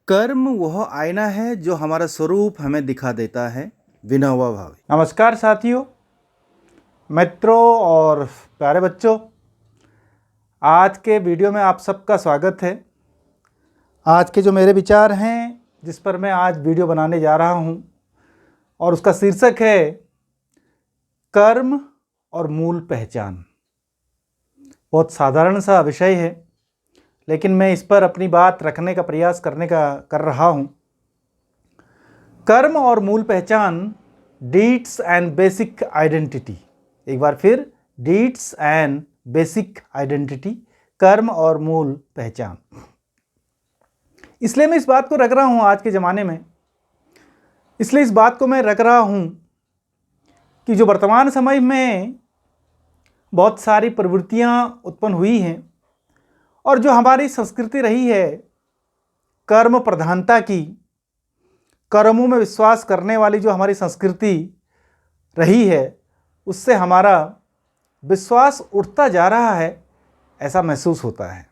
कर्म वह आईना है जो हमारा स्वरूप हमें दिखा देता है विनोबा भावे। नमस्कार साथियों, मित्रों और प्यारे बच्चों, आज के वीडियो में आप सबका स्वागत है। आज के जो मेरे विचार हैं जिस पर मैं आज वीडियो बनाने जा रहा हूं और उसका शीर्षक है कर्म और मूल पहचान। बहुत साधारण सा विषय है, लेकिन मैं इस पर अपनी बात रखने का प्रयास कर रहा हूं। कर्म और मूल पहचान, डीड्स एंड बेसिक आइडेंटिटी। एक बार फिर, डीड्स एंड बेसिक आइडेंटिटी, कर्म और मूल पहचान। इसलिए मैं इस बात को रख रहा हूं आज के ज़माने में, इसलिए इस बात को मैं रख रहा हूं कि जो वर्तमान समय में बहुत सारी प्रवृत्तियां उत्पन्न हुई हैं और जो हमारी संस्कृति रही है कर्म प्रधानता की, कर्मों में विश्वास करने वाली जो हमारी संस्कृति रही है, उससे हमारा विश्वास उठता जा रहा है, ऐसा महसूस होता है।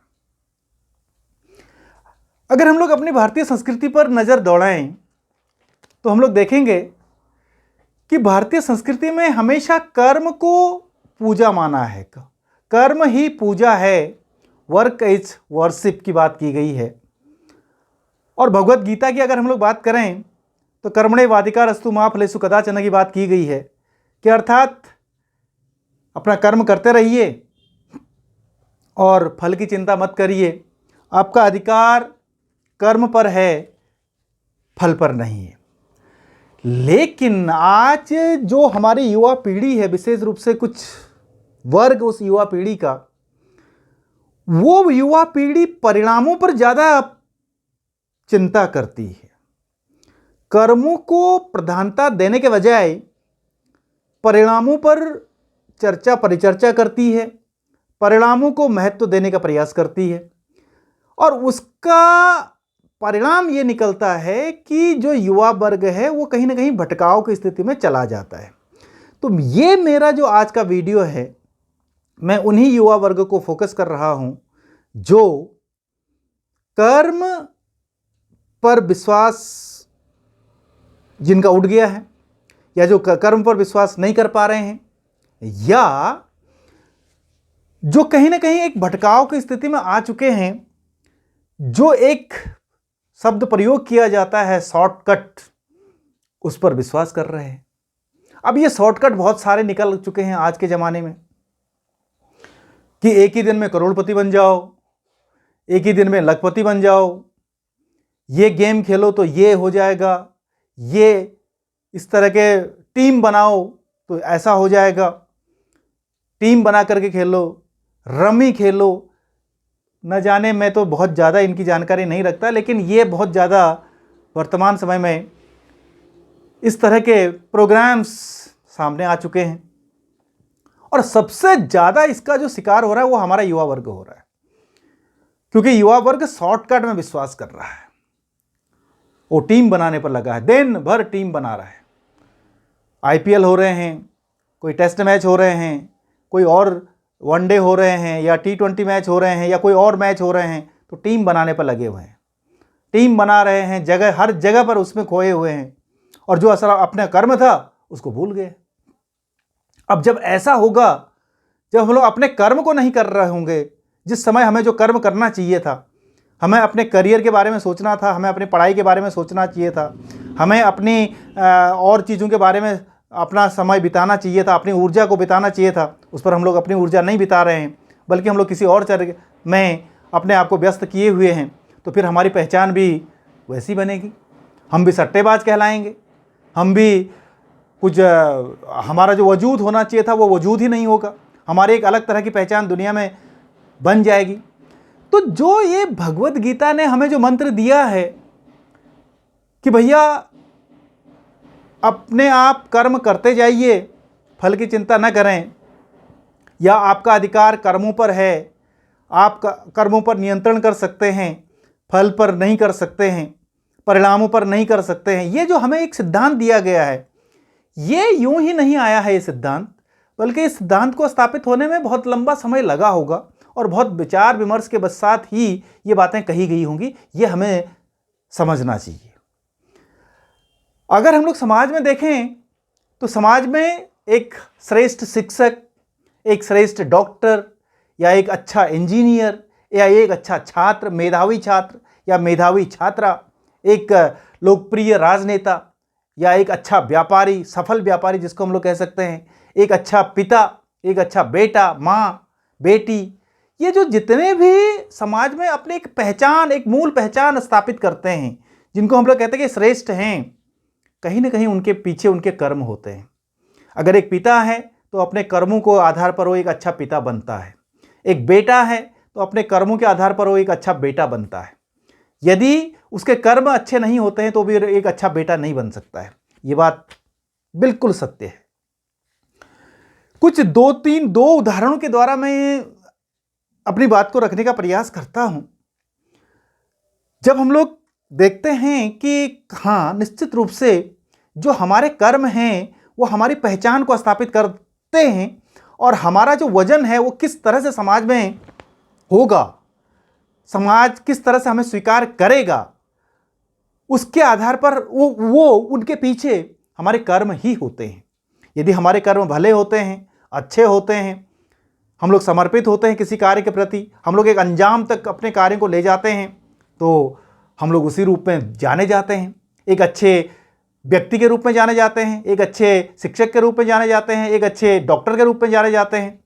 अगर हम लोग अपनी भारतीय संस्कृति पर नज़र दौड़ाएं तो हम लोग देखेंगे कि भारतीय संस्कृति में हमेशा कर्म को पूजा माना है। कर्म ही पूजा है, वर्क इज वर्शिप की बात की गई है। और भगवत गीता की अगर हम लोग बात करें तो कर्मण्येवाधिकारस्तु मा फलेषु कदाचन की बात की गई है कि अर्थात अपना कर्म करते रहिए और फल की चिंता मत करिए। आपका अधिकार कर्म पर है, फल पर नहीं है। लेकिन आज जो हमारी युवा पीढ़ी है, विशेष रूप से कुछ वर्ग उस युवा पीढ़ी का, वो युवा पीढ़ी परिणामों पर ज़्यादा चिंता करती है। कर्मों को प्रधानता देने के बजाय परिणामों पर परिचर्चा करती है, परिणामों को महत्व देने का प्रयास करती है। और उसका परिणाम ये निकलता है कि जो युवा वर्ग है वो कहीं ना कहीं भटकाव की स्थिति में चला जाता है। तो ये मेरा जो आज का वीडियो है, मैं उन्हीं युवा वर्ग को फोकस कर रहा हूं जो कर्म पर विश्वास जिनका उठ गया है, या जो कर्म पर विश्वास नहीं कर पा रहे हैं, या जो कहीं ना कहीं एक भटकाव की स्थिति में आ चुके हैं। जो एक शब्द प्रयोग किया जाता है शॉर्टकट, उस पर विश्वास कर रहे हैं। अब ये शॉर्टकट बहुत सारे निकल चुके हैं आज के ज़माने में कि एक ही दिन में करोड़पति बन जाओ, एक ही दिन में लखपति बन जाओ, ये गेम खेलो तो ये हो जाएगा, ये इस तरह के टीम बनाओ तो ऐसा हो जाएगा, टीम बना करके खेलो, रमी खेलो। न जाने, मैं तो बहुत ज़्यादा इनकी जानकारी नहीं रखता, लेकिन ये बहुत ज़्यादा वर्तमान समय में इस तरह के प्रोग्राम्स सामने आ चुके हैं। और सबसे ज़्यादा इसका जो शिकार हो रहा है वो हमारा युवा वर्ग हो रहा है, क्योंकि युवा वर्ग शॉर्टकट में विश्वास कर रहा है। वो टीम बनाने पर लगा है, दिन भर टीम बना रहा है। आईपीएल हो रहे हैं, कोई टेस्ट मैच हो रहे हैं, कोई और वनडे हो रहे हैं, या T20 मैच हो रहे हैं, या कोई और मैच हो रहे हैं, तो टीम बनाने पर लगे हुए हैं, टीम बना रहे हैं, हर जगह पर उसमें खोए हुए हैं, और जो असर अपना कर्म था उसको भूल गए। अब जब ऐसा होगा, जब हम लोग अपने कर्म को नहीं कर रहे होंगे, जिस समय हमें जो कर्म करना चाहिए था, हमें अपने करियर के बारे में सोचना था, हमें अपनी पढ़ाई के बारे में सोचना चाहिए था, हमें अपनी और चीज़ों के बारे में अपना समय बिताना चाहिए था, अपनी ऊर्जा को बिताना चाहिए था, उस पर हम लोग अपनी ऊर्जा नहीं बिता रहे हैं, बल्कि हम लोग किसी और चीज़ में अपने आप को व्यस्त किए हुए हैं। तो फिर हमारी पहचान भी वैसी बनेगी, हम भी सट्टेबाज कहलाएंगे, हम भी कुछ हमारा जो वजूद होना चाहिए था वो वजूद ही नहीं होगा, हमारी एक अलग तरह की पहचान दुनिया में बन जाएगी। तो जो ये भगवत गीता ने हमें जो मंत्र दिया है कि भैया अपने आप कर्म करते जाइए, फल की चिंता न करें, या आपका अधिकार कर्मों पर है, आप कर्मों पर नियंत्रण कर सकते हैं, फल पर नहीं कर सकते हैं, परिणामों पर नहीं कर सकते हैं। ये जो हमें एक सिद्धांत दिया गया है, ये यूं ही नहीं आया है ये सिद्धांत, बल्कि इस सिद्धांत को स्थापित होने में बहुत लंबा समय लगा होगा और बहुत विचार विमर्श के पश्चात ही ये बातें कही गई होंगी। ये हमें समझना चाहिए। अगर हम लोग समाज में देखें तो समाज में एक श्रेष्ठ शिक्षक, एक श्रेष्ठ डॉक्टर, या एक अच्छा इंजीनियर, या एक अच्छा छात्र, मेधावी छात्र या मेधावी छात्रा, एक लोकप्रिय राजनेता, या एक अच्छा व्यापारी, सफल व्यापारी जिसको हम लोग कह सकते हैं, एक अच्छा पिता, एक अच्छा बेटा, माँ, बेटी, ये जो जितने भी समाज में अपनी एक पहचान, एक मूल पहचान स्थापित करते हैं, जिनको हम लोग कहते हैं कि श्रेष्ठ हैं, कहीं ना कहीं उनके पीछे उनके कर्म होते हैं। अगर एक पिता है तो अपने कर्मों को आधार पर वो एक अच्छा पिता बनता है। एक बेटा है तो अपने कर्मों के आधार पर वो एक अच्छा बेटा बनता है। यदि उसके कर्म अच्छे नहीं होते हैं तो भी एक अच्छा बेटा नहीं बन सकता है। ये बात बिल्कुल सत्य है। कुछ दो उदाहरणों के द्वारा मैं अपनी बात को रखने का प्रयास करता हूं। जब हम लोग देखते हैं कि हाँ, निश्चित रूप से जो हमारे कर्म हैं वो हमारी पहचान को स्थापित करते हैं, और हमारा जो वजन है वो किस तरह से समाज में होगा, समाज किस तरह से हमें स्वीकार करेगा, उसके आधार पर वो उनके पीछे हमारे कर्म ही होते हैं। यदि हमारे कर्म भले होते हैं, अच्छे होते हैं, हम लोग समर्पित होते हैं किसी कार्य के प्रति, हम लोग एक अंजाम तक अपने कार्य को ले जाते हैं, तो हम लोग उसी रूप में जाने जाते हैं। एक अच्छे व्यक्ति के रूप में जाने जाते हैं, एक अच्छे शिक्षक के रूप में जाने जाते हैं, एक अच्छे डॉक्टर के रूप में जाने जाते हैं।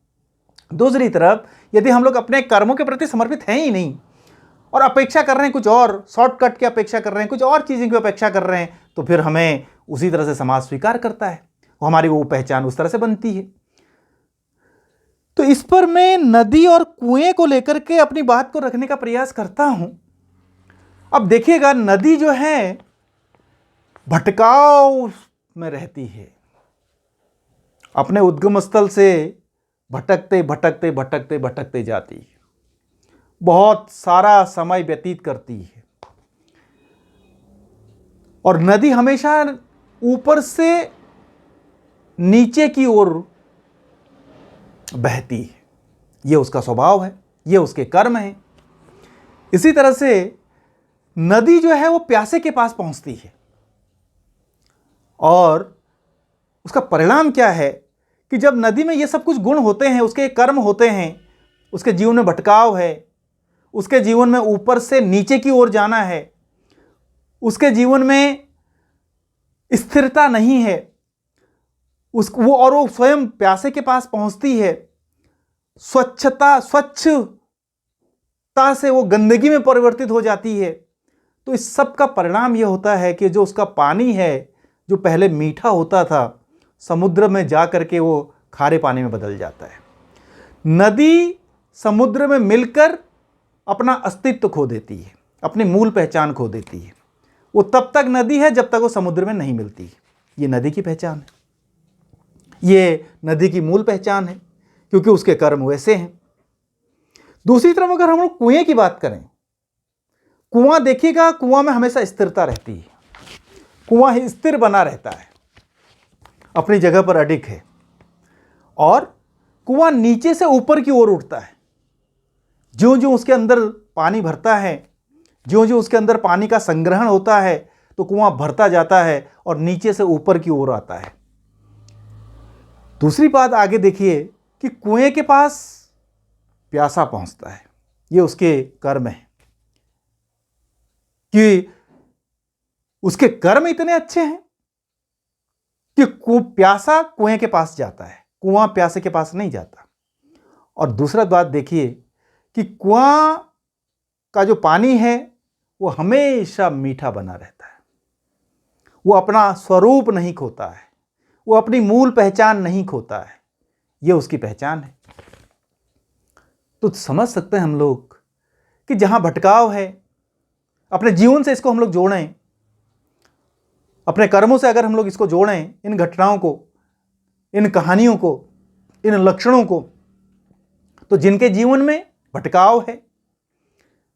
दूसरी तरफ यदि हम लोग अपने कर्मों के प्रति समर्पित हैं ही नहीं और अपेक्षा कर रहे हैं कुछ और, शॉर्टकट की अपेक्षा कर रहे हैं, कुछ और चीज़ों की अपेक्षा कर रहे हैं, तो फिर हमें उसी तरह से समाज स्वीकार करता है, हमारी वो पहचान उस तरह से बनती है। तो इस पर मैं नदी और कुएं को लेकर के अपनी बात को रखने का प्रयास करता हूं। अब देखिएगा, नदी जो है भटकाव में रहती है, अपने उद्गम स्थल से भटकते भटकते भटकते भटकते जाती है, बहुत सारा समय व्यतीत करती है, और नदी हमेशा ऊपर से नीचे की ओर बहती है। यह उसका स्वभाव है, यह उसके कर्म है। इसी तरह से नदी जो है वो प्यासे के पास पहुंचती है, और उसका परिणाम क्या है कि जब नदी में ये सब कुछ गुण होते हैं, उसके कर्म होते हैं, उसके जीवन में भटकाव है, उसके जीवन में ऊपर से नीचे की ओर जाना है, उसके जीवन में स्थिरता नहीं है, वो स्वयं प्यासे के पास पहुंचती है, स्वच्छता से वो गंदगी में परिवर्तित हो जाती है। तो इस सब का परिणाम यह होता है कि जो उसका पानी है, जो पहले मीठा होता था, समुद्र में जा करके वो खारे पानी में बदल जाता है। नदी समुद्र में मिलकर अपना अस्तित्व खो देती है, अपनी मूल पहचान खो देती है। वो तब तक नदी है जब तक वो समुद्र में नहीं मिलती है। ये नदी की पहचान है, ये नदी की मूल पहचान है, क्योंकि उसके कर्म वैसे हैं। दूसरी तरफ अगर हम लोग कुएं की बात करें, कुआं देखिएगा, कुआं में हमेशा स्थिरता रहती है, कुआं स्थिर बना रहता है, अपनी जगह पर अडिग है, और कुआं नीचे से ऊपर की ओर उठता है। ज्यों ज्यों उसके अंदर पानी भरता है, ज्यों ज्यों उसके अंदर पानी का संग्रहण होता है, तो कुआं भरता जाता है और नीचे से ऊपर की ओर आता है। दूसरी बात आगे देखिए कि कुएं के पास प्यासा पहुंचता है, ये उसके कर्म है कि उसके कर्म इतने अच्छे हैं कि प्यासा कुएं के पास जाता है, कुआं प्यासे के पास नहीं जाता। और दूसरा बात देखिए कि कुआं का जो पानी है वो हमेशा मीठा बना रहता है, वो अपना स्वरूप नहीं खोता है, वो अपनी मूल पहचान नहीं खोता है, ये उसकी पहचान है। तो समझ सकते हैं हम लोग कि जहां भटकाव है, अपने जीवन से इसको हम लोग जोड़ें, अपने कर्मों से अगर हम लोग इसको जोड़ें, इन घटनाओं को, इन कहानियों को, इन लक्षणों को, तो जिनके जीवन में भटकाव है,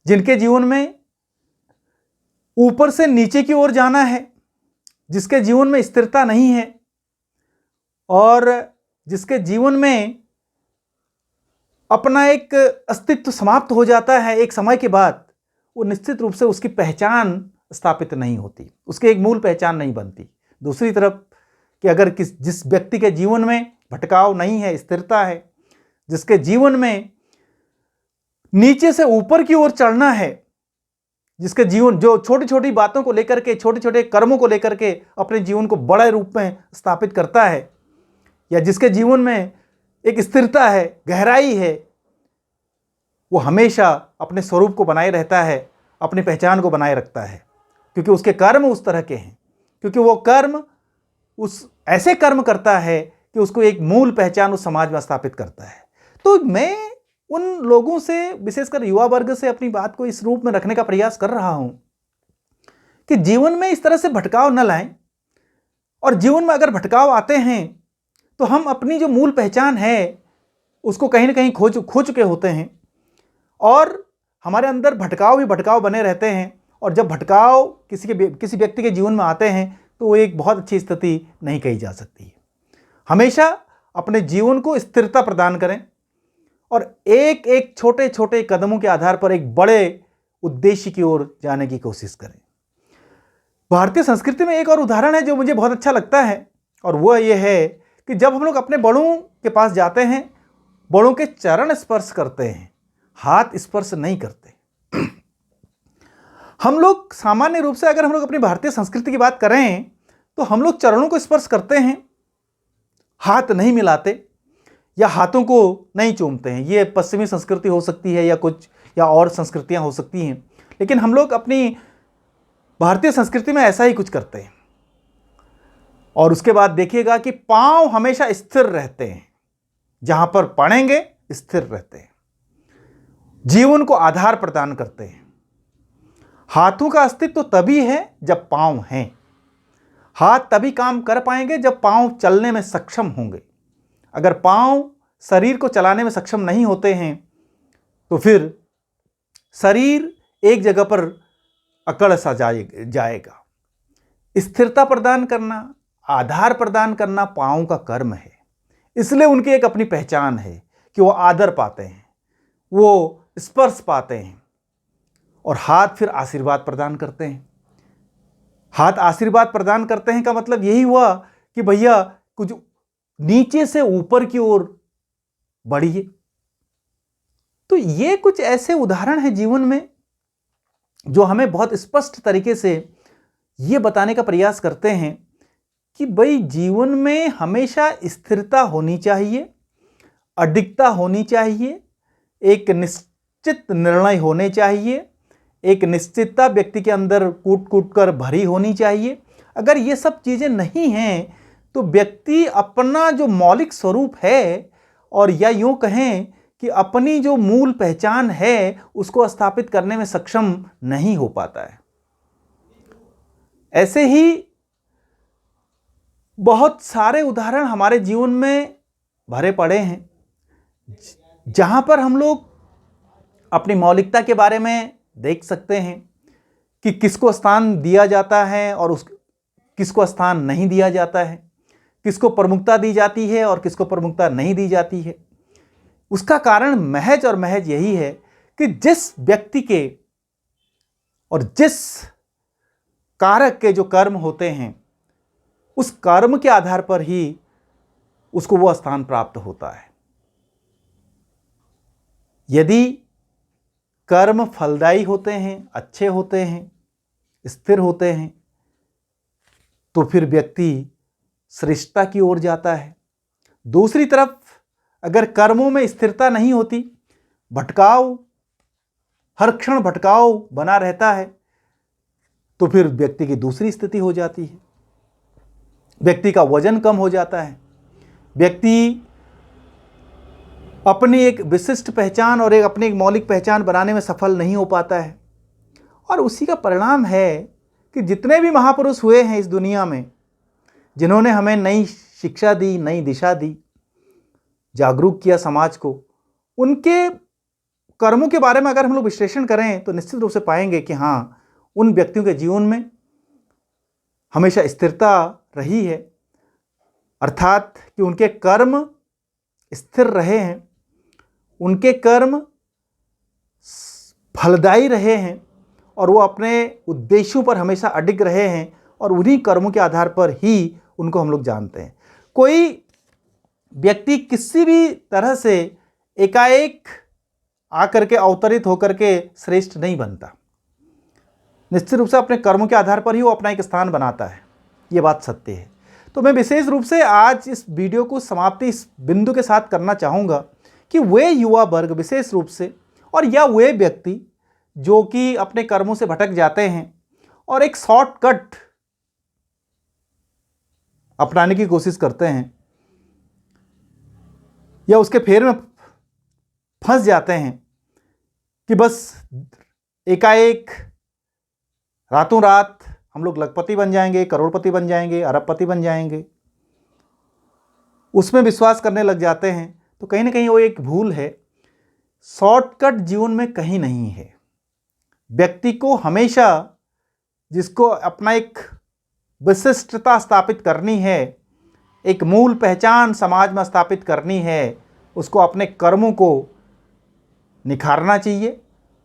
जिनके जीवन में ऊपर से नीचे की ओर जाना है, जिसके जीवन में स्थिरता नहीं है, और जिसके जीवन में अपना एक अस्तित्व समाप्त हो जाता है एक समय के बाद, वो निश्चित रूप से उसकी पहचान स्थापित नहीं होती, उसकी एक मूल पहचान नहीं बनती। दूसरी तरफ कि अगर जिस व्यक्ति के जीवन में भटकाव नहीं है, स्थिरता है, जिसके जीवन में नीचे से ऊपर की ओर चढ़ना है, जिसके जीवन जो छोटी छोटी बातों को लेकर के, छोटे छोटे कर्मों को लेकर के अपने जीवन को बड़े रूप में स्थापित करता है, या जिसके जीवन में एक स्थिरता है, गहराई है, वो हमेशा अपने स्वरूप को बनाए रहता है, अपनी पहचान को बनाए रखता है, क्योंकि उसके कर्म उस तरह के हैं, क्योंकि वो कर्म उस ऐसे कर्म करता है कि उसको एक मूल पहचान उस समाज में स्थापित करता है। तो मैं उन लोगों से, विशेषकर युवा वर्ग से, अपनी बात को इस रूप में रखने का प्रयास कर रहा हूं कि जीवन में इस तरह से भटकाव न लाएं, और जीवन में अगर भटकाव आते हैं तो हम अपनी जो मूल पहचान है उसको कहीं ना कहीं खो चुके होते हैं, और हमारे अंदर भटकाव ही भटकाव बने रहते हैं। और जब भटकाव किसी व्यक्ति के जीवन में आते हैं तो वो एक बहुत अच्छी स्थिति नहीं कही जा सकती है। हमेशा अपने जीवन को स्थिरता प्रदान करें और एक एक छोटे छोटे कदमों के आधार पर एक बड़े उद्देश्य की ओर जाने की कोशिश करें। भारतीय संस्कृति में एक और उदाहरण है जो मुझे बहुत अच्छा लगता है, और वह यह है कि जब हम लोग अपने बड़ों के पास जाते हैं, बड़ों के चरण स्पर्श करते हैं, हाथ स्पर्श नहीं करते। हम लोग सामान्य रूप से, अगर हम लोग अपनी भारतीय संस्कृति की बात करें, तो हम लोग चरणों को स्पर्श करते हैं, हाथ नहीं मिलाते या हाथों को नहीं चूमते हैं। ये पश्चिमी संस्कृति हो सकती है या और संस्कृतियां हो सकती हैं, लेकिन हम लोग अपनी भारतीय संस्कृति में ऐसा ही कुछ करते हैं। और उसके बाद देखिएगा कि पांव हमेशा स्थिर रहते हैं, जहां पर पड़ेंगे स्थिर रहते हैं, जीवन को आधार प्रदान करते हैं। हाथों का अस्तित्व तभी है जब पांव हैं। हाथ तभी काम कर पाएंगे जब पांव चलने में सक्षम होंगे। अगर पांव शरीर को चलाने में सक्षम नहीं होते हैं तो फिर शरीर एक जगह पर अकड़ सा जाएगा। स्थिरता प्रदान करना, आधार प्रदान करना पांव का कर्म है। इसलिए उनकी एक अपनी पहचान है कि वो आदर पाते हैं, वो स्पर्श पाते हैं, और हाथ फिर आशीर्वाद प्रदान करते हैं। हाथ आशीर्वाद प्रदान करते हैं का मतलब यही हुआ कि भैया कुछ नीचे से ऊपर की ओर बढ़िए। तो ये कुछ ऐसे उदाहरण हैं जीवन में जो हमें बहुत स्पष्ट तरीके से ये बताने का प्रयास करते हैं कि भाई जीवन में हमेशा स्थिरता होनी चाहिए, अडिगता होनी चाहिए, एक निश्चित निर्णय होने चाहिए, एक निश्चितता व्यक्ति के अंदर कूट कूट कर भरी होनी चाहिए। अगर ये सब चीज़ें नहीं हैं तो व्यक्ति अपना जो मौलिक स्वरूप है, और या यूँ कहें कि अपनी जो मूल पहचान है, उसको स्थापित करने में सक्षम नहीं हो पाता है। ऐसे ही बहुत सारे उदाहरण हमारे जीवन में भरे पड़े हैं, जहाँ पर हम लोग अपनी मौलिकता के बारे में देख सकते हैं कि किसको स्थान दिया जाता है और किसको स्थान नहीं दिया जाता है, किसको प्रमुखता दी जाती है और किसको प्रमुखता नहीं दी जाती है। उसका कारण महज और महज यही है कि जिस व्यक्ति के और जिस कारक के जो कर्म होते हैं, उस कर्म के आधार पर ही उसको वह स्थान प्राप्त होता है। यदि कर्म फलदायी होते हैं, अच्छे होते हैं, स्थिर होते हैं, तो फिर व्यक्ति श्रेष्ठता की ओर जाता है। दूसरी तरफ अगर कर्मों में स्थिरता नहीं होती, भटकाव, हर क्षण भटकाव बना रहता है, तो फिर व्यक्ति की दूसरी स्थिति हो जाती है। व्यक्ति का वजन कम हो जाता है, व्यक्ति अपनी एक विशिष्ट पहचान और अपनी एक मौलिक पहचान बनाने में सफल नहीं हो पाता है। और उसी का परिणाम है कि जितने भी महापुरुष हुए हैं इस दुनिया में, जिन्होंने हमें नई शिक्षा दी, नई दिशा दी, जागरूक किया समाज को, उनके कर्मों के बारे में अगर हम लोग विश्लेषण करें तो निश्चित रूप से पाएंगे कि हाँ, उन व्यक्तियों के जीवन में हमेशा स्थिरता रही है, अर्थात कि उनके कर्म स्थिर रहे हैं, उनके कर्म फलदायी रहे हैं, और वो अपने उद्देश्यों पर हमेशा अडिग रहे हैं और उन्हीं कर्मों के आधार पर ही उनको हम लोग जानते हैं। कोई व्यक्ति किसी भी तरह से एकाएक आकर के अवतरित होकर के श्रेष्ठ नहीं बनता। निश्चित रूप से अपने कर्मों के आधार पर ही वो अपना एक स्थान बनाता है, ये बात सत्य है। तो मैं विशेष रूप से आज इस वीडियो को समाप्ति इस बिंदु के साथ करना चाहूँगा कि वे युवा वर्ग विशेष रूप से और या वे व्यक्ति जो कि अपने कर्मों से भटक जाते हैं और एक शॉर्टकट अपनाने की कोशिश करते हैं या उसके फेर में फंस जाते हैं कि बस एकाएक रातों रात हम लोग लखपति बन जाएंगे, करोड़पति बन जाएंगे, अरबपति बन जाएंगे, उसमें विश्वास करने लग जाते हैं, तो कहीं ना कहीं वो एक भूल है। शॉर्टकट जीवन में कहीं नहीं है। व्यक्ति को हमेशा जिसको अपना एक विशिष्टता स्थापित करनी है, एक मूल पहचान समाज में स्थापित करनी है, उसको अपने कर्मों को निखारना चाहिए,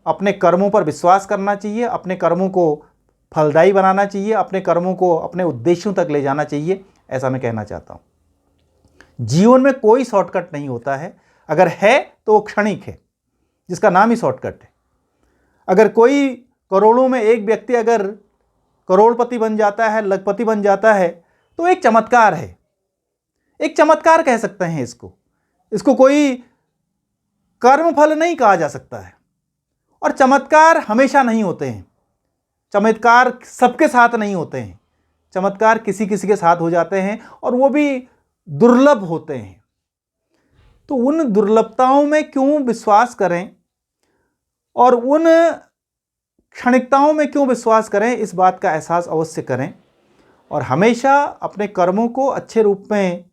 अपने कर्मों पर विश्वास करना चाहिए, अपने कर्मों को फलदायी बनाना चाहिए, अपने कर्मों को अपने उद्देश्यों तक ले जाना चाहिए, ऐसा मैं कहना चाहता हूँ। जीवन में कोई शॉर्टकट नहीं होता है, अगर है तो वो क्षणिक है, जिसका नाम ही शॉर्टकट है। अगर कोई करोड़ों में एक व्यक्ति अगर करोड़पति बन जाता है, लखपति बन जाता है, तो एक चमत्कार है, एक चमत्कार कह सकते हैं इसको कोई कर्मफल नहीं कहा जा सकता है। और चमत्कार हमेशा नहीं होते हैं, चमत्कार सबके साथ नहीं होते हैं, चमत्कार किसी किसी के साथ हो जाते हैं और वो भी दुर्लभ होते हैं। तो उन दुर्लभताओं में क्यों विश्वास करें और उन क्षणिकताओं में क्यों विश्वास करें, इस बात का एहसास अवश्य करें और हमेशा अपने कर्मों को अच्छे रूप में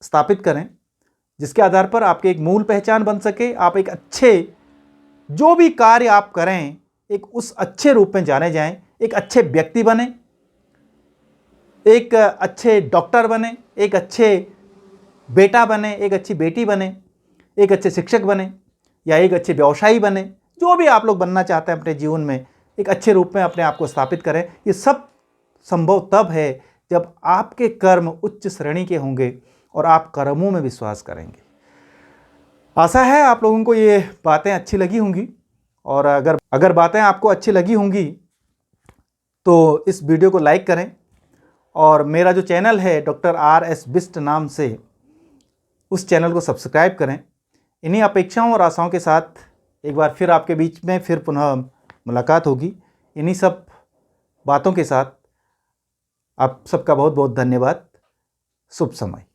स्थापित करें, जिसके आधार पर आपकी एक मूल पहचान बन सके। आप एक अच्छे जो भी कार्य आप करें एक उस अच्छे रूप में जाने जाएं, एक अच्छे व्यक्ति बने, एक अच्छे डॉक्टर बने, एक अच्छे बेटा बने, एक अच्छी बेटी बने, एक अच्छे शिक्षक बने या एक अच्छे व्यवसायी बने। जो भी आप लोग बनना चाहते हैं अपने जीवन में, एक अच्छे रूप में अपने आप को स्थापित करें। ये सब संभव तब है जब आपके कर्म उच्च श्रेणी के होंगे और आप कर्मों में विश्वास करेंगे। आशा है आप लोगों को ये बातें अच्छी लगी होंगी और अगर बातें आपको अच्छी लगी होंगी तो इस वीडियो को लाइक करें और मेरा जो चैनल है डॉक्टर RS बिष्ट नाम से, उस चैनल को सब्सक्राइब करें। इन्हीं अपेक्षाओं और आशाओं के साथ एक बार फिर आपके बीच में फिर पुनः मुलाकात होगी। इन्हीं सब बातों के साथ आप सबका बहुत बहुत धन्यवाद। शुभ समय।